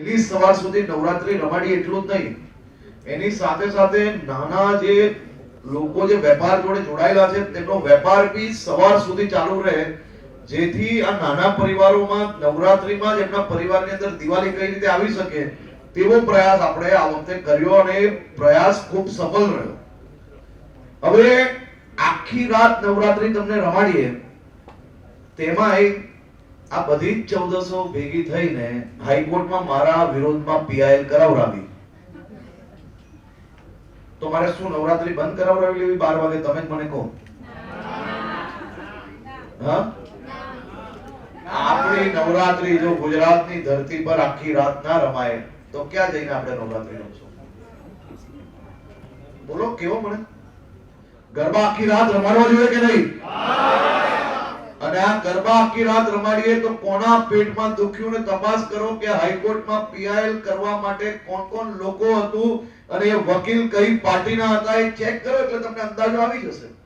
પહેલી સવાર સુધી નવરાત્રી રમાડી એટલું જ નહીં, એની સાથે સાથે નાના જે લોકો જે વેપાર જોડે જોડાયેલા છે તેમનો વેપાર બી સવાર સુધી ચાલુ રહે, જેથી આ નાના પરિવારોમાં નવરાત્રીમાં જ એમના પરિવારની અંદર દિવાળી કઈ રીતે આવી શકે તેવો પ્રયાસ આપણે આ વખતે કર્યો અને એ પ્રયાસ ખૂબ સફળ રહ્યો. હવે આખી રાત નવરાત્રી તમને રમાડીએ, તેમાં આ બધી જ 1400 ભેગી થઈને હાઈકોર્ટમાં મારા વિરોધમાં પીઆઈએલ કરાવરાવી. તો મારે શું નવરાત્રી બંધ કરાવરાવી લેવી 12 વાગે? તમે જ મને કહો. હા, આપણી નવરાત્રી જો ગુજરાતની ધરતી પર આખી રાત ના રમાય તો ક્યાં જઈને આપણે નવરાત્રી રમશું? બોલો, કેવો મને ગરબા આખી રાત રમાડવા જોઈએ કે નહીં? અને આ ગરબા આખી રાત રમાડીએ તો કોના પેટમાં દુખ્યું ને તપાસ કરો કે હાઈકોર્ટમાં પીઆઈએલ કરવા માટે કોણ કોણ લોકો હતું અને એ વકીલ કઈ પાર્ટીના હતા એ ચેક કરો એટલે તમને અંદાજો આવી જશે.